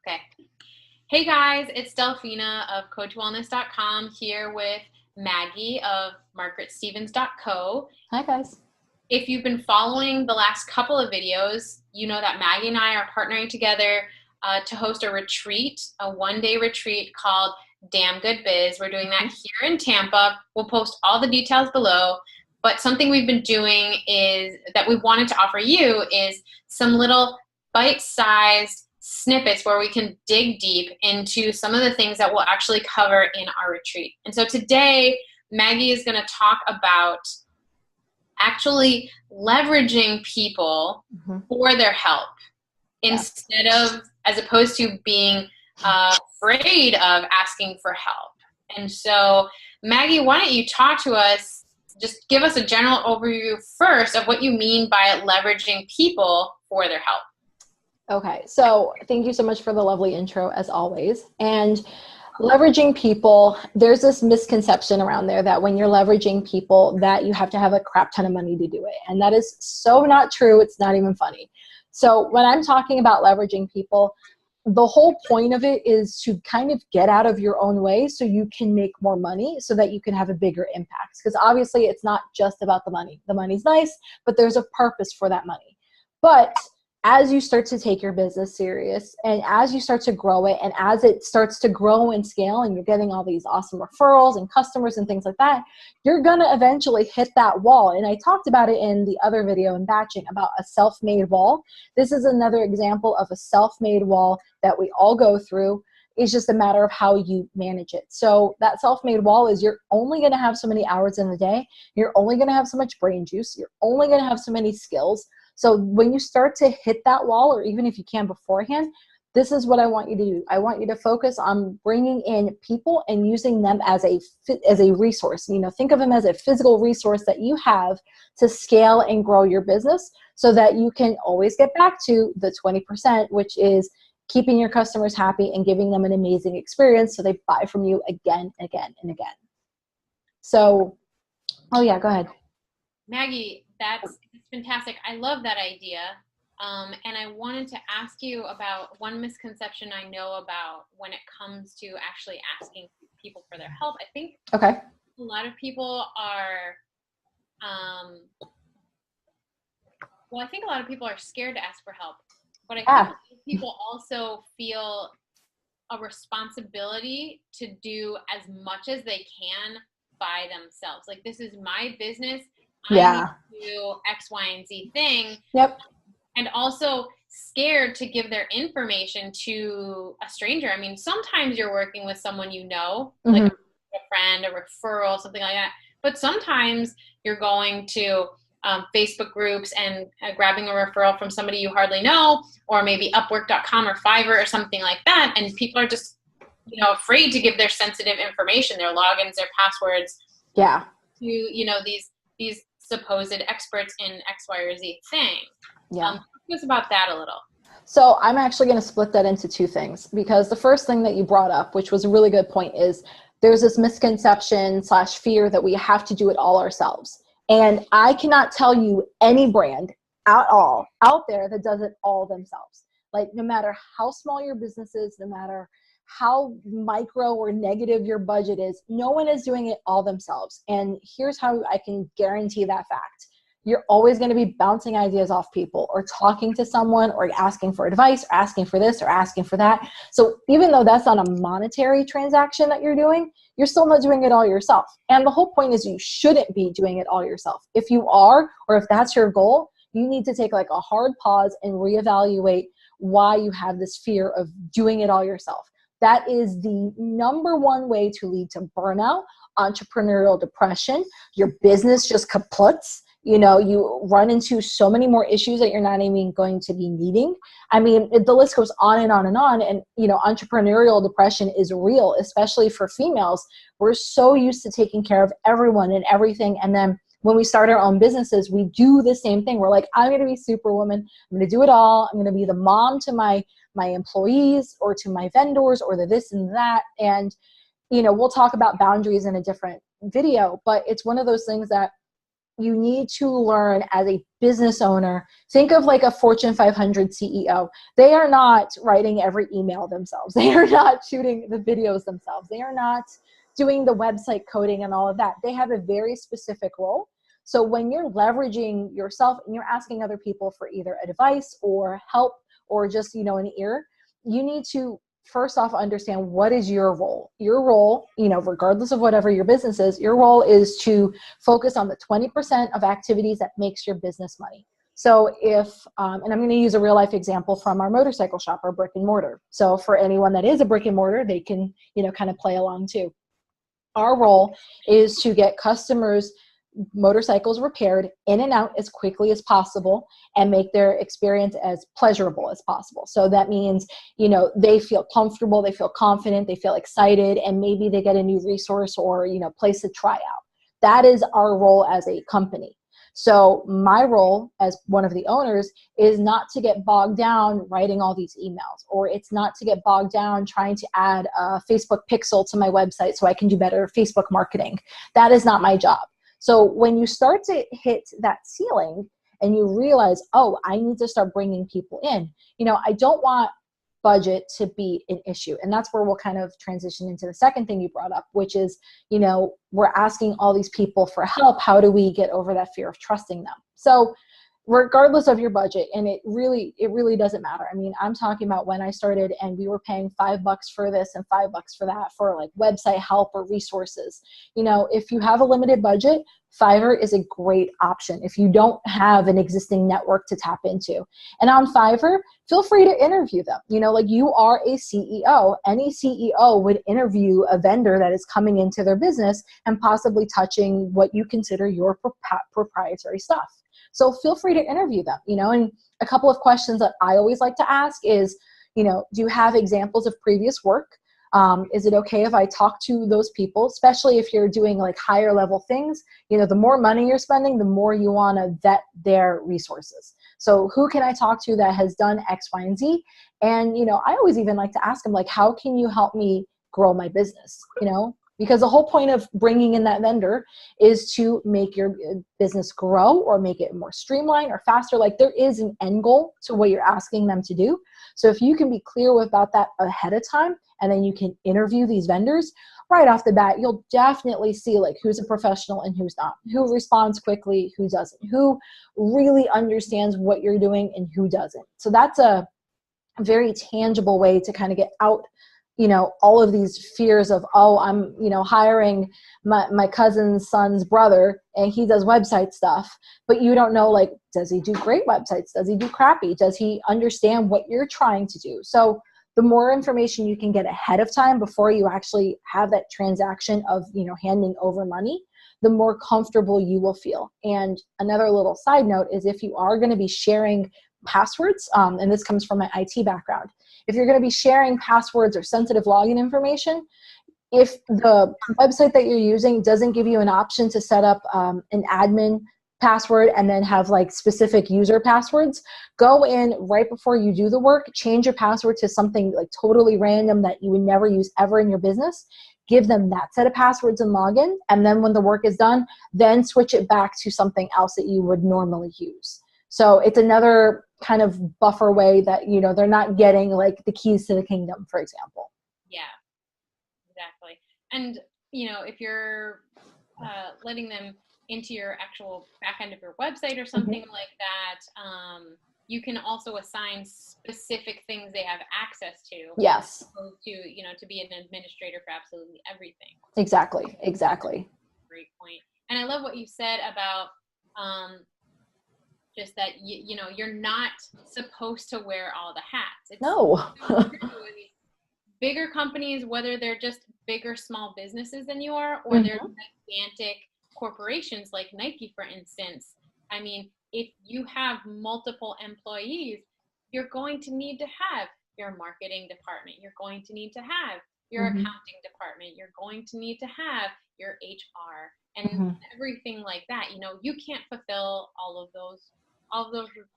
Okay. Hey guys, it's Delphina of CoachWellness.com here with Maggie of MargaretStevens.co. Hi guys. If you've been following the last couple of videos, you know that Maggie and I are partnering together to host a retreat, a one-day retreat called Damn Good Biz. We're doing that here in Tampa. We'll post all the details below. But something we've been doing is that we wanted to offer you is some little bite-sized snippets where we can dig deep into some of the things that we'll actually cover in our retreat. And so today, Maggie is going to talk about actually leveraging people for their help instead of, as opposed to being afraid of asking for help. And so, Maggie, why don't you talk to us, just give us a general overview first of what you mean by leveraging people for their help. Okay, so thank you so much for the lovely intro as always. And leveraging people, there's this misconception around there that when you're leveraging people that you have to have a crap ton of money to do it. And that is so not true. It's not even funny. So when I'm talking about leveraging people, the whole point of it is to kind of get out of your own way so you can make more money so that you can have a bigger impact. Because obviously it's not just about the money. The money's nice, but there's a purpose for that money. But as you start to take your business serious and as you start to grow it and as it starts to grow and scale and you're getting all these awesome referrals and customers and things like that, you're going to eventually hit that wall. And I talked about it in the other video in batching about a self-made wall. This is another example of a self-made wall that we all go through. It's just a matter of how you manage it. So that self-made wall is you're only going to have so many hours in the day. You're only going to have so much brain juice. You're only going to have so many skills. So when you start to hit that wall, or even if you can beforehand, this is what I want you to do. I want you to focus on bringing in people and using them as a resource. You know, think of them as a physical resource that you have to scale and grow your business so that you can always get back to the 20%, which is keeping your customers happy and giving them an amazing experience so they buy from you again, again, and again. So, oh yeah, go ahead. Maggie, that's fantastic. I love that idea. And I wanted to ask you about one misconception I know about when it comes to actually asking people for their help. I think a lot of people are, I think a lot of people are scared to ask for help. But I think people also feel a responsibility to do as much as they can by themselves. Like, this is my business. I need to do X, Y, and Z thing. Yep. And also scared to give their information to a stranger. I mean, sometimes you're working with someone you know, like a friend, a referral, something like that. But sometimes you're going to Facebook groups and grabbing a referral from somebody you hardly know, or maybe Upwork.com or Fiverr or something like that. And people are just, afraid to give their sensitive information, their logins, their passwords. Yeah. To, these supposed experts in X, Y, or Z thing. Yeah. Talk to us about that a little. So I'm actually going to split that into two things, because the first thing that you brought up, which was a really good point, is there's this misconception / fear that we have to do it all ourselves. And I cannot tell you any brand at all out there that does it all themselves. Like, no matter how small your business is, no matter how micro or negative your budget is, no one is doing it all themselves. And here's how I can guarantee that fact. You're always going to be bouncing ideas off people or talking to someone or asking for advice or asking for this or asking for that. So even though that's not a monetary transaction that you're doing, you're still not doing it all yourself. And the whole point is you shouldn't be doing it all yourself. If you are, or if that's your goal, you need to take like a hard pause and reevaluate why you have this fear of doing it all yourself. That is the number one way to lead to burnout, entrepreneurial depression. Your business just kaputs. You run into so many more issues that you're not even going to be needing. I mean, the list goes on and on and on. And, entrepreneurial depression is real, especially for females. We're so used to taking care of everyone and everything. And then when we start our own businesses, we do the same thing. We're like, I'm going to be Superwoman. I'm going to do it all. I'm going to be the mom to my employees or to my vendors or the this and that. And, we'll talk about boundaries in a different video, but it's one of those things that you need to learn as a business owner. Think of like a Fortune 500 CEO. They are not writing every email themselves. They are not shooting the videos themselves. They are not doing the website coding and all of that. They have a very specific role. So when you're leveraging yourself and you're asking other people for either advice or help or just, an ear, you need to first off understand what is your role. Your role, regardless of whatever your business is, your role is to focus on the 20% of activities that makes your business money. So if, and I'm going to use a real life example from our motorcycle shop, our brick and mortar. So for anyone that is a brick and mortar, they can, kind of play along too. Our role is to get customers' motorcycles repaired in and out as quickly as possible and make their experience as pleasurable as possible. So that means, they feel comfortable, they feel confident, they feel excited, and maybe they get a new resource or, place to try out. That is our role as a company. So my role as one of the owners is not to get bogged down writing all these emails, or it's not to get bogged down trying to add a Facebook pixel to my website so I can do better Facebook marketing. That is not my job. So when you start to hit that ceiling and you realize, oh, I need to start bringing people in, I don't want budget to be an issue. And that's where we'll kind of transition into the second thing you brought up, which is, we're asking all these people for help. How do we get over that fear of trusting them? So regardless of your budget, and it really doesn't matter. I mean, I'm talking about when I started and we were paying $5 for this and $5 for that for like website help or resources. If you have a limited budget, Fiverr is a great option if you don't have an existing network to tap into. And on Fiverr, feel free to interview them. Like you are a CEO. Any CEO would interview a vendor that is coming into their business and possibly touching what you consider your proprietary stuff. So feel free to interview them, and a couple of questions that I always like to ask is, do you have examples of previous work? Is it okay if I talk to those people, especially if you're doing like higher level things? The more money you're spending, the more you want to vet their resources. So who can I talk to that has done X, Y, and Z? And, I always even like to ask them, like, how can you help me grow my business? Because the whole point of bringing in that vendor is to make your business grow or make it more streamlined or faster. Like there is an end goal to what you're asking them to do. So if you can be clear about that ahead of time, and then you can interview these vendors right off the bat, you'll definitely see like who's a professional and who's not, who responds quickly, who doesn't, who really understands what you're doing and who doesn't. So that's a very tangible way to kind of get out all of these fears of, oh, I'm, hiring my cousin's son's brother and he does website stuff, but you don't know, like, does he do great websites? Does he do crappy? Does he understand what you're trying to do? So the more information you can get ahead of time before you actually have that transaction of, handing over money, the more comfortable you will feel. And another little side note is if you are going to be sharing passwords, and this comes from my IT background, if you're going to be sharing passwords or sensitive login information, if the website that you're using doesn't give you an option to set up an admin password and then have like specific user passwords, go in right before you do the work, change your password to something like totally random that you would never use ever in your business. Give them that set of passwords and login. And then when the work is done, then switch it back to something else that you would normally use. So it's another kind of buffer way that, they're not getting like the keys to the kingdom, for example. Yeah, exactly. And, if you're letting them into your actual back end of your website or something like that, you can also assign specific things they have access to. Yes. To be an administrator for absolutely everything. Exactly. Great point. And I love what you said about just that you're not supposed to wear all the hats. No. Bigger companies, whether they're just big or small businesses than you are, or they're gigantic corporations like Nike, for instance. I mean, if you have multiple employees, you're going to need to have your marketing department. You're going to need to have your accounting department. You're going to need to have your HR and everything like that. You can't fulfill all of those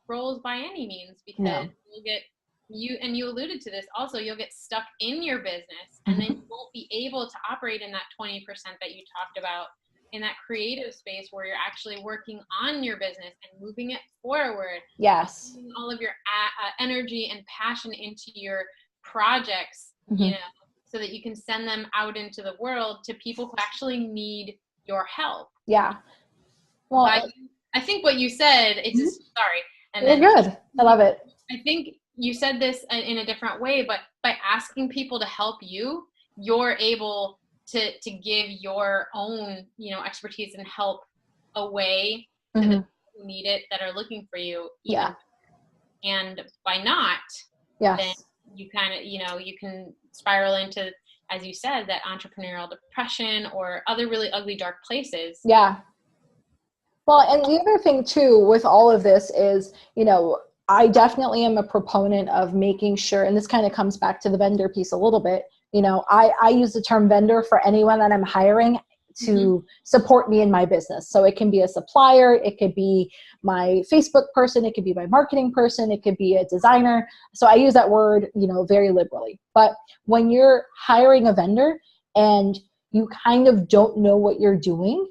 roles by any means, because you'll get you alluded to this also, you'll get stuck in your business and then you won't be able to operate in that 20% that you talked about in that creative space where you're actually working on your business and moving it forward. Yes. Putting all of your energy and passion into your projects, Mm-hmm. you know, so that you can send them out into the world to people who actually need your help. Yeah. Well, I think what you said, it's just, sorry. And you're good. I love it. I think you said this in a different way, but by asking people to help you, you're able to give your own, you know, expertise and help away to the people who need it, that are looking for you. Even. Yeah. And by not, then you kind of, you know, you can spiral into, as you said, that entrepreneurial depression or other really ugly, dark places. Yeah. Well, and the other thing too with all of this is, you know, I definitely am a proponent of making sure, and this kind of comes back to the vendor piece a little bit, you know, I use the term vendor for anyone that I'm hiring to support me in my business. So it can be a supplier, it could be my Facebook person, it could be my marketing person, it could be a designer. So I use that word, you know, very liberally. But when you're hiring a vendor and you kind of don't know what you're doing,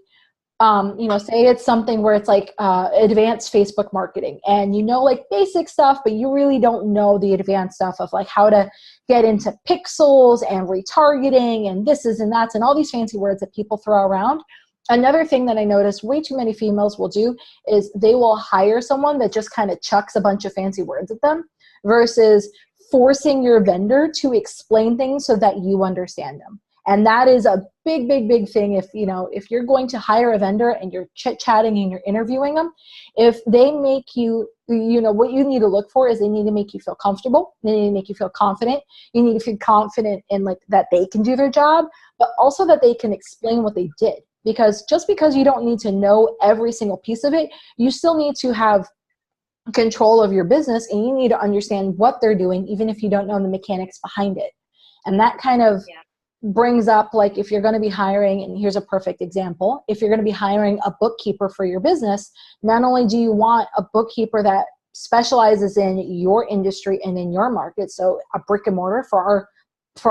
you know, say it's something where it's like advanced Facebook marketing, and you know, like basic stuff, but you really don't know the advanced stuff of like how to get into pixels and retargeting and this is and that's and all these fancy words that people throw around. Another thing that I noticed way too many females will do is they will hire someone that just kind of chucks a bunch of fancy words at them versus forcing your vendor to explain things so that you understand them. And that is a big, big, big thing. If, you know, if you're going to hire a vendor and you're chit-chatting and you're interviewing them, if they make you, you know, what you need to look for is they need to make you feel comfortable. They need to make you feel confident. You need to feel confident in like that they can do their job, but also that they can explain what they did. Because just because you don't need to know every single piece of it, you still need to have control of your business, and you need to understand what they're doing, even if you don't know the mechanics behind it. And that kind of brings up, like, if you're going to be hiring, and here's a perfect example, if you're going to be hiring a bookkeeper for your business, not only do you want a bookkeeper that specializes in your industry and in your market, so a brick and mortar for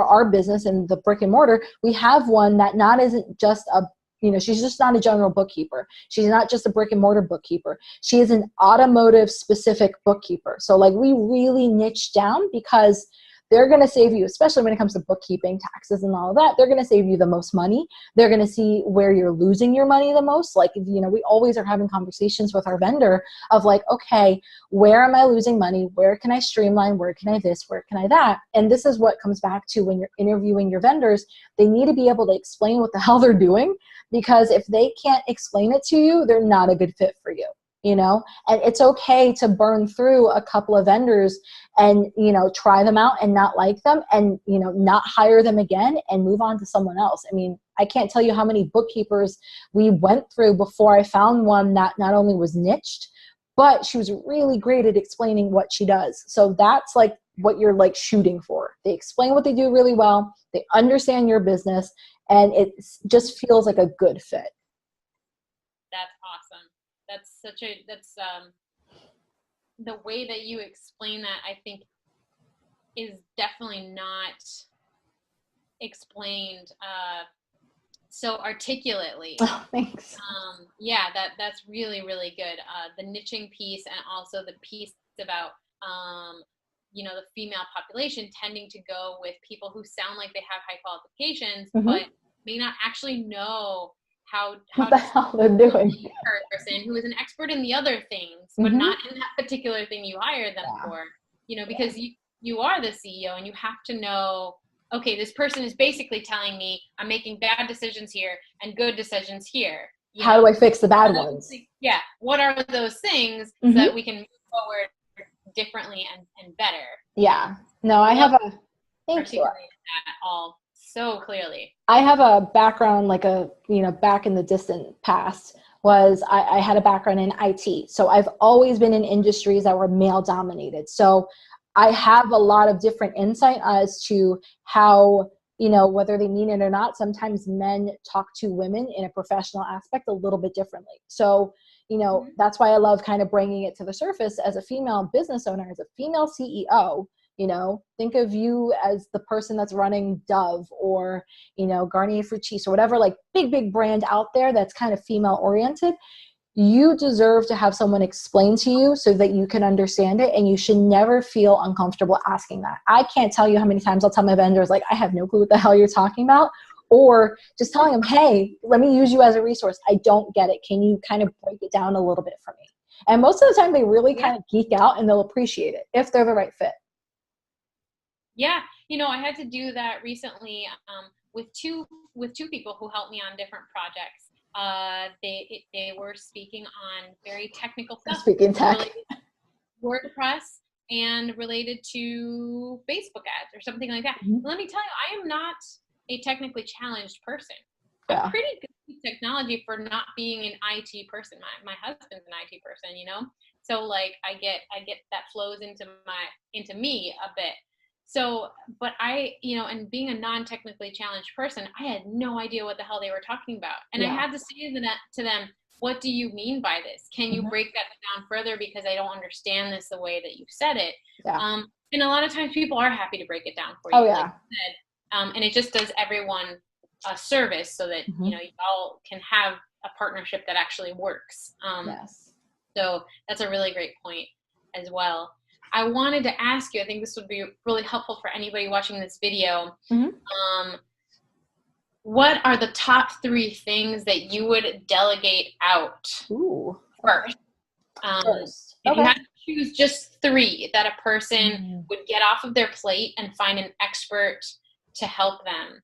our business and the brick and mortar, we have one that not isn't just a, you know, she's just not a general bookkeeper. She's not just a brick and mortar bookkeeper. She is an automotive specific bookkeeper. So like we really niche down because they're going to save you, especially when it comes to bookkeeping, taxes, and all of that. They're going to save you the most money. They're going to see where you're losing your money the most. Like, you know, we always are having conversations with our vendor of like, okay, where am I losing money? Where can I streamline? Where can I this? Where can I that? And this is what comes back to when you're interviewing your vendors. They need to be able to explain what the hell they're doing, because if they can't explain it to you, they're not a good fit for you. You know, and it's okay to burn through a couple of vendors and, you know, try them out and not like them and, you know, not hire them again and move on to someone else. I mean, I can't tell you how many bookkeepers we went through before I found one that not only was niched, but she was really great at explaining what she does. So that's like what you're like shooting for. They explain what they do really well. They understand your business, and it just feels like a good fit. That's awesome. That's the way that you explain that, I think, is definitely not explained so articulately. Oh, thanks. Yeah, that's really, really good. The niching piece, and also the piece about you know, the female population tending to go with people who sound like they have high qualifications, but may not actually know how what the hell they're doing. A person who is an expert in the other things, but not in that particular thing you hired them for. You know, because you are the CEO, and you have to know, okay, this person is basically telling me I'm making bad decisions here and good decisions here. How do I fix the bad ones? Yeah. What are those things so that we can move forward differently and better? Yeah. No, I have a, thank you. That all so clearly. I have a background, like a, you know, back in the distant past was I had a background in IT. So I've always been in industries that were male dominated. So I have a lot of different insight as to how, you know, whether they mean it or not, sometimes men talk to women in a professional aspect a little bit differently. So, you know, that's why I love kind of bringing it to the surface as a female business owner, as a female CEO. think of you as the person that's running Dove or, Garnier Fructis or whatever, like big brand out there that's kind of female oriented. You deserve to have someone explain to you so that you can understand it, and you should never feel uncomfortable asking that. I can't tell you how many times I'll tell my vendors, like, I have no clue what the hell you're talking about, or just telling them, hey, let me use you as a resource. I don't get it. Can you kind of break it down a little bit for me? And most of the time they really kind of geek out and they'll appreciate it if they're the right fit. Yeah. I had to do that recently with two people who helped me on different projects. They were speaking on very technical stuff. Speaking tech. WordPress and related to Facebook ads or something like that. Mm-hmm. Let me tell you, I am not a technically challenged person. Yeah. I'm pretty good with technology for not being an IT person. My husband's an IT person, So like I get that flows into me a bit. So, but I, and being a non-technically challenged person, I had no idea what the hell they were talking about. And I had to say to them, what do you mean by this? Can you break that down further? Because I don't understand this the way that you said it. Yeah. And a lot of times people are happy to break it down for you. Oh, yeah. Like you said. And it just does everyone a service so that, you all can have a partnership that actually works. Yes. So that's a really great point as well. I wanted to ask you, I think this would be really helpful for anybody watching this video. What are the top 3 things that you would delegate out first? If you had to choose just 3 that a person would get off of their plate and find an expert to help them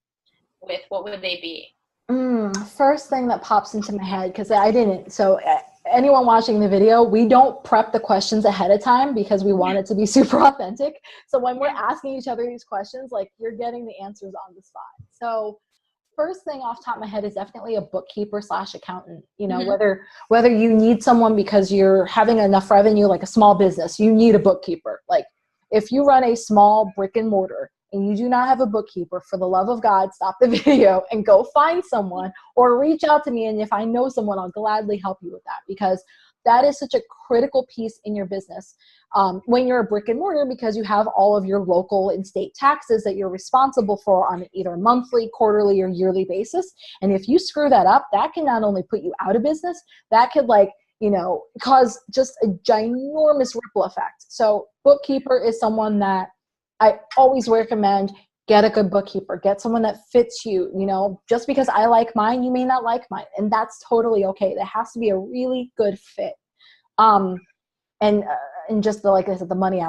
with, what would they be? First thing that pops into my head, because I didn't. So anyone watching the video, we don't prep the questions ahead of time because we want it to be super authentic. So when we're asking each other these questions, like, you're getting the answers on the spot. So first thing off the top of my head is definitely a bookkeeper / accountant. Whether you need someone because you're having enough revenue, like a small business, you need a bookkeeper. Like, if you run a small brick and mortar and you do not have a bookkeeper, for the love of God, stop the video and go find someone, or reach out to me. And if I know someone, I'll gladly help you with that, because that is such a critical piece in your business. When you're a brick and mortar, because you have all of your local and state taxes that you're responsible for on either monthly, quarterly, or yearly basis. And if you screw that up, that can not only put you out of business, that could cause just a ginormous ripple effect. So bookkeeper is someone that I always recommend. Get a good bookkeeper, get someone that fits you. Just because I like mine, you may not like mine, and that's totally okay. There has to be a really good fit. And just like I said, the money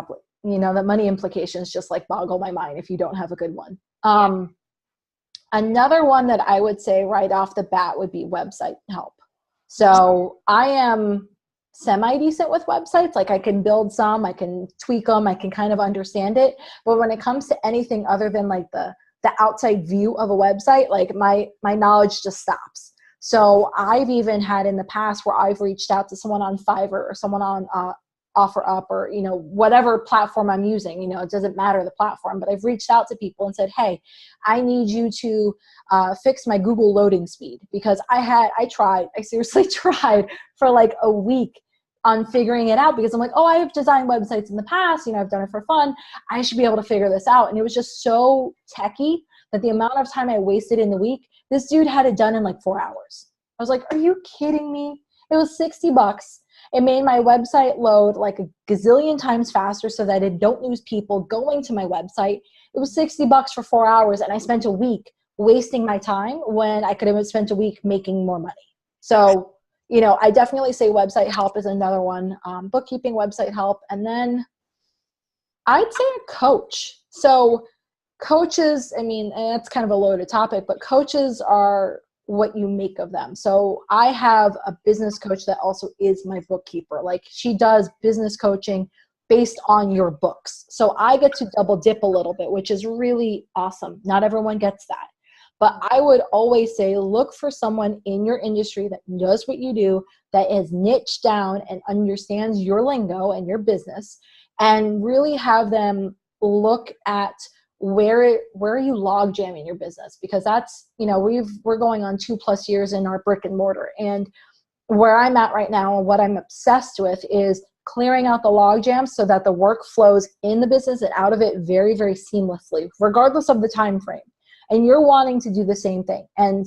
the money implications just like boggle my mind if you don't have a good one. Another one that I would say right off the bat would be website help. So I am semi-decent with websites. Like, I can build some, I can tweak them, I can kind of understand it. But when it comes to anything other than like the outside view of a website, like my knowledge just stops. So I've even had in the past where I've reached out to someone on Fiverr or someone on OfferUp or, whatever platform I'm using, it doesn't matter the platform, but I've reached out to people and said, hey, I need you to fix my Google loading speed, because I seriously tried for like a week on figuring it out, because I'm like, oh, I have designed websites in the past, I've done it for fun. I should be able to figure this out. And it was just so techy that the amount of time I wasted in the week, this dude had it done in like 4 hours. I was like, are you kidding me? It was $60. It made my website load like a gazillion times faster so that I don't lose people going to my website. It was $60 for 4 hours, and I spent a week wasting my time when I could have spent a week making more money. So, I definitely say website help is another one. Bookkeeping, website help. And then I'd say a coach. So coaches, and that's kind of a loaded topic, but coaches are what you make of them. So I have a business coach that also is my bookkeeper. Like, she does business coaching based on your books. So I get to double dip a little bit, which is really awesome. Not everyone gets that. But I would always say, look for someone in your industry that knows what you do, that is niched down and understands your lingo and your business, and really have them look at where are you log jamming your business, because that's, we're going on 2+ years in our brick and mortar. And where I'm at right now and what I'm obsessed with is clearing out the log jams so that the work flows in the business and out of it very, very seamlessly, regardless of the time frame. And you're wanting to do the same thing. And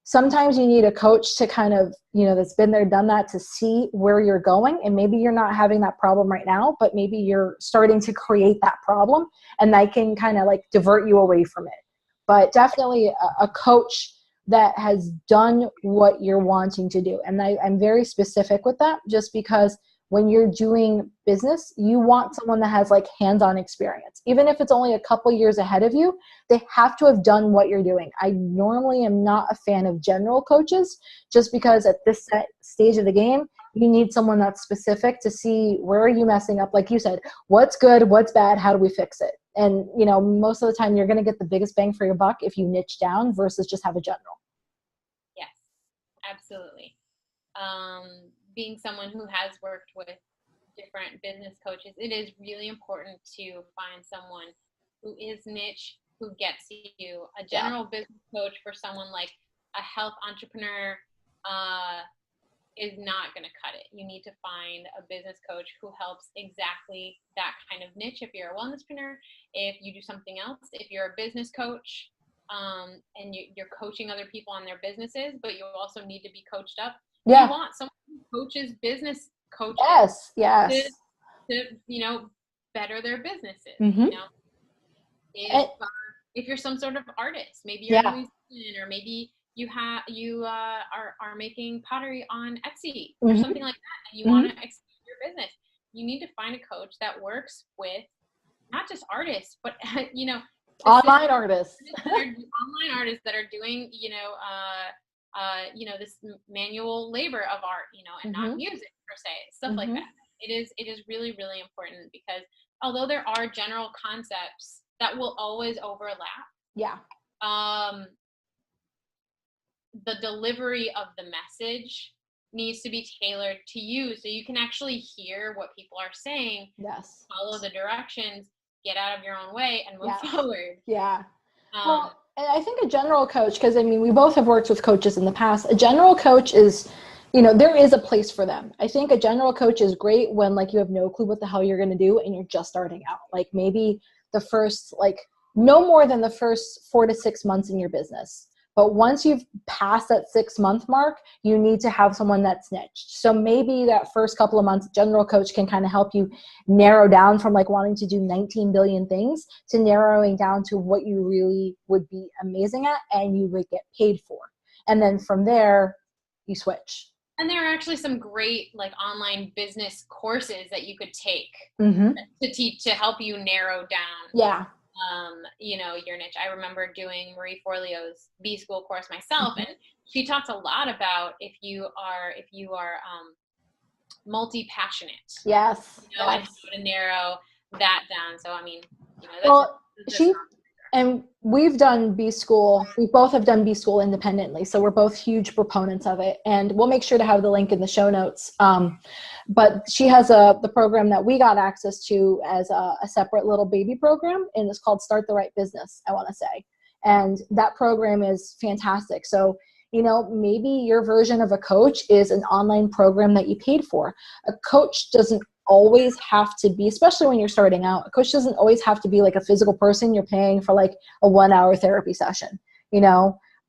sometimes you need a coach to kind of, that's been there, done that, to see where you're going. And maybe you're not having that problem right now, but maybe you're starting to create that problem, and that can kind of like divert you away from it. But definitely a coach that has done what you're wanting to do. And I'm very specific with that, just because when you're doing business, you want someone that has like hands-on experience. Even if it's only a couple years ahead of you, they have to have done what you're doing. I normally am not a fan of general coaches, just because at this stage of the game, you need someone that's specific to see where are you messing up. Like you said, what's good, what's bad, how do we fix it? And, most of the time you're going to get the biggest bang for your buck if you niche down versus just have a general. Yes, absolutely. Being someone who has worked with different business coaches, it is really important to find someone who is niche, who gets you. A general business coach for someone like a health entrepreneur is not going to cut it. You need to find a business coach who helps exactly that kind of niche. If you're a wellnesspreneur, if you do something else, if you're a business coach, and you're coaching other people on their businesses, but you also need to be coached up. Yeah. You want someone who coaches business coaches. Yes. To better their businesses. Mm-hmm. If you're some sort of artist, maybe you're a musician, or maybe you are making pottery on Etsy or something like that, and you want to expand your business. You need to find a coach that works with not just artists, but online artists. Online artists that are doing this manual labor of art, and not music per se, stuff like that. It is really, really important, because although there are general concepts that will always overlap, the delivery of the message needs to be tailored to you, so you can actually hear what people are saying. Yes. Follow the directions, get out of your own way, and move forward. Yeah. Well, and I think a general coach, because we both have worked with coaches in the past. A general coach is, there is a place for them. I think a general coach is great when you have no clue what the hell you're going to do and you're just starting out. Like maybe the first, no more than the first 4 to 6 months in your business. But once you've passed that 6-month mark, you need to have someone that's niched. So maybe that first couple of months, general coach can kind of help you narrow down from wanting to do 19 billion things to narrowing down to what you really would be amazing at and you would get paid for. And then from there, you switch. And there are actually some great online business courses that you could take to help you narrow down. Your niche. I remember doing Marie Forleo's B School course myself, and she talks a lot about if you are multi-passionate. Yes. And how to narrow that down. So and we've done B School. We both have done B School independently, so we're both huge proponents of it. And we'll make sure to have the link in the show notes. But she has the program that we got access to as a separate little baby program, and it's called Start the Right Business, I want to say. And that program is fantastic. So, maybe your version of a coach is an online program that you paid for. A coach doesn't always have to be, especially when you're starting out, a coach doesn't always have to be a physical person you're paying for a 1-hour therapy session,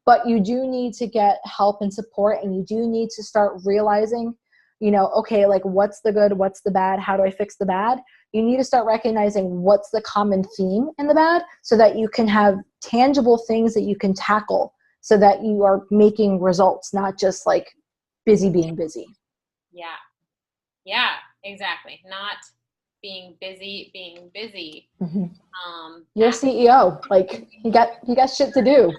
but you do need to get help and support, and you do need to start realizing, okay, what's the good, what's the bad, how do I fix the bad? You need to start recognizing what's the common theme in the bad, so that you can have tangible things that you can tackle, so that you are making results, not just busy being busy. Yeah, exactly. Not being busy. You're CEO. You got shit to do.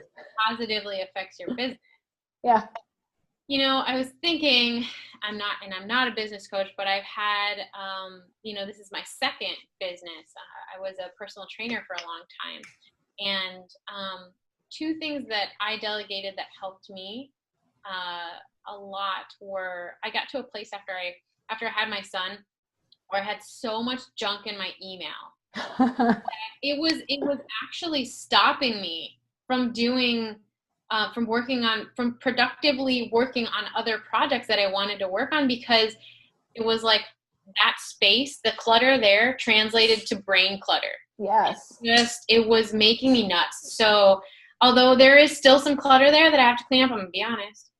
Positively affects your business. Yeah. I was thinking, I'm not a business coach, but I've had, this is my second business. I was a personal trainer for a long time. And 2 things that I delegated that helped me a lot were, I got to a place after I had my son where I had so much junk in my email. It was actually stopping me from doing from productively working on other projects that I wanted to work on, because it was that space, the clutter there translated to brain clutter. Yes. It was making me nuts. So although there is still some clutter there that I have to clean up, I'm gonna be honest.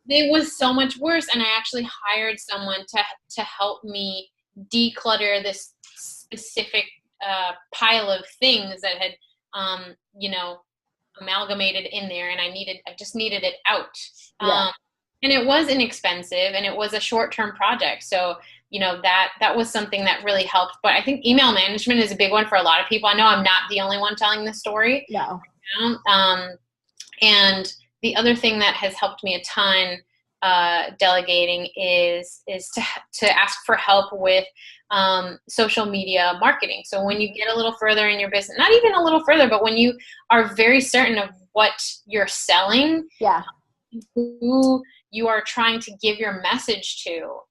It was so much worse, and I actually hired someone to help me declutter this specific pile of things that had, you know, amalgamated in there, and I just needed it out. Yeah. And it was inexpensive, and it was a short-term project. So, that was something that really helped. But I think email management is a big one for a lot of people. I know I'm not the only one telling this story. No. And the other thing that has helped me a ton delegating is to ask for help with social media marketing. So when you get a little further in your business, not even a little further, but when you are very certain of what you're selling, yeah, who you are trying to give your message to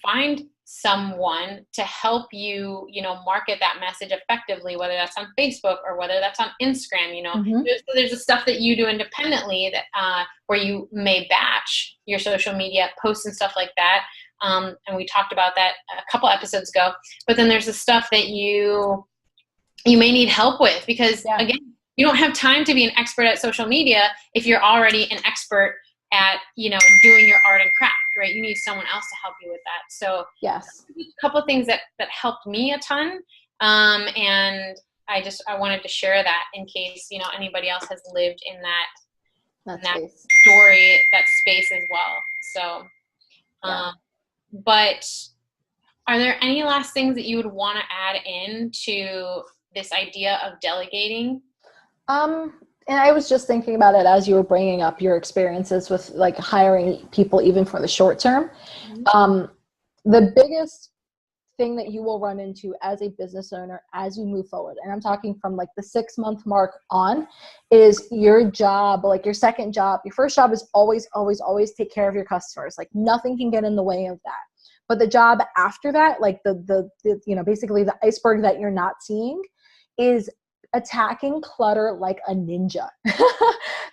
find someone to help you, market that message effectively, whether that's on Facebook or whether that's on Instagram. Mm-hmm. There's the stuff that you do independently that where you may batch your social media posts and stuff like that. And we talked about that a couple episodes ago. But then there's the stuff that you may need help with, because again, you don't have time to be an expert at social media if you're already an expert at, doing your art and craft, right? You need someone else to help you with that. So yes, a couple of things that helped me a ton. And I wanted to share that in case, anybody else has lived in that story, that space as well. So, but are there any last things that you would want to add in to this idea of delegating? And I was just thinking about it as you were bringing up your experiences with like hiring people, even for the short term. Mm-hmm. The biggest thing that you will run into as a business owner as you move forward, and I'm talking from like the 6-month mark on, is your job, like your second job. Your first job is always, always, always take care of your customers. Like nothing can get in the way of that. But the job after that, like the basically the iceberg that you're not seeing, is attacking clutter like a ninja.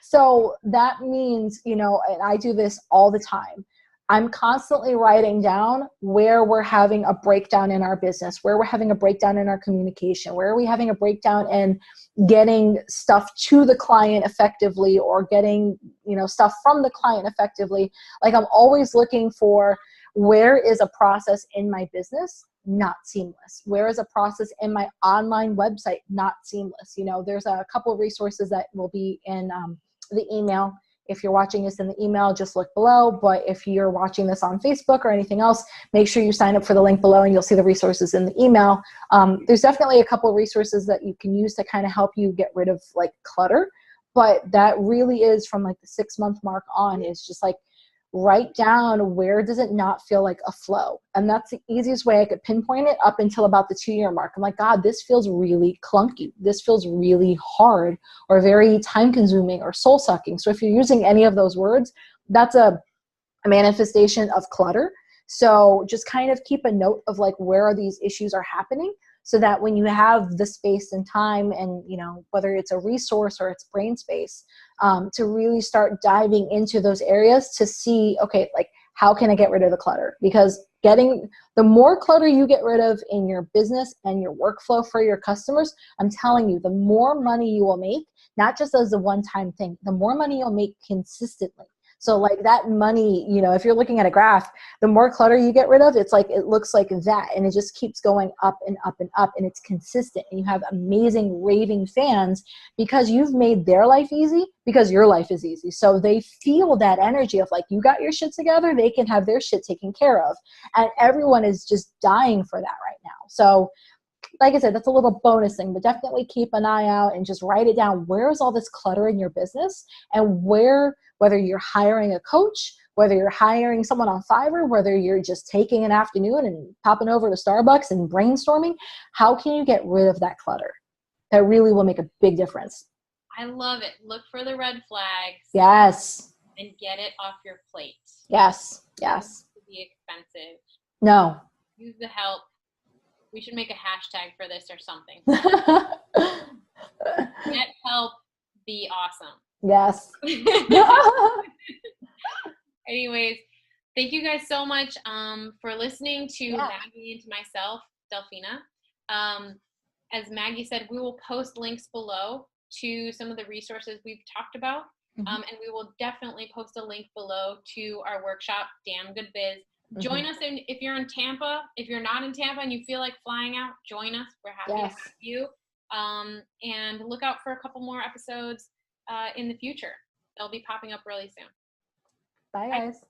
So that means, and I do this all the time, I'm constantly writing down where we're having a breakdown in our business, where we're having a breakdown in our communication, where are we having a breakdown in getting stuff to the client effectively, or getting, stuff from the client effectively. Like I'm always looking for, where is a process in my business not seamless? Where is a process in my online website not seamless? There's a couple of resources that will be in the email. If you're watching this in the email, just look below. But if you're watching this on Facebook or anything else, make sure you sign up for the link below and you'll see the resources in the email. There's definitely a couple of resources that you can use to kind of help you get rid of like clutter. But that really is from like the 6-month mark on, is just like, write down, where does it not feel like a flow? And that's the easiest way I could pinpoint it, up until about the 2-year mark. I'm like, God, this feels really clunky. This feels really hard, or very time consuming, or soul sucking. So if you're using any of those words, that's a manifestation of clutter. So just kind of keep a note of like, where are these issues are happening, so that when you have the space and time, and whether it's a resource or it's brain space, to really start diving into those areas to see, okay, like how can I get rid of the clutter? Because the more clutter you get rid of in your business and your workflow for your customers, I'm telling you, the more money you will make, not just as a one-time thing, the more money you'll make consistently. So like that money, if you're looking at a graph, the more clutter you get rid of, it's like, it looks like that. And it just keeps going up and up and up, and it's consistent. And you have amazing raving fans because you've made their life easy, because your life is easy. So they feel that energy of like, you got your shit together, they can have their shit taken care of. And everyone is just dying for that right now. So like I said, that's a little bonus thing, but definitely keep an eye out and just write it down. Where is all this clutter in your business? And whether you're hiring a coach, whether you're hiring someone on Fiverr, whether you're just taking an afternoon and popping over to Starbucks and brainstorming, how can you get rid of that clutter? That really will make a big difference. I love it. Look for the red flags. Yes. And get it off your plate. Yes. Yes. It doesn't have to be expensive. No. Use the help. We should make a hashtag for this or something. Get help, be awesome. Yes. Anyways, Thank you guys so much for listening to Yeah. Maggie and to myself, Delphina. As Maggie said, we will post links below to some of the resources we've talked about. And we will definitely post a link below to our workshop, Damn Good Biz. Join us if you're in Tampa. If you're not in Tampa and you feel like flying out, join us. We're happy to have you. And look out for a couple more episodes in the future. They'll be popping up really soon. Bye, guys.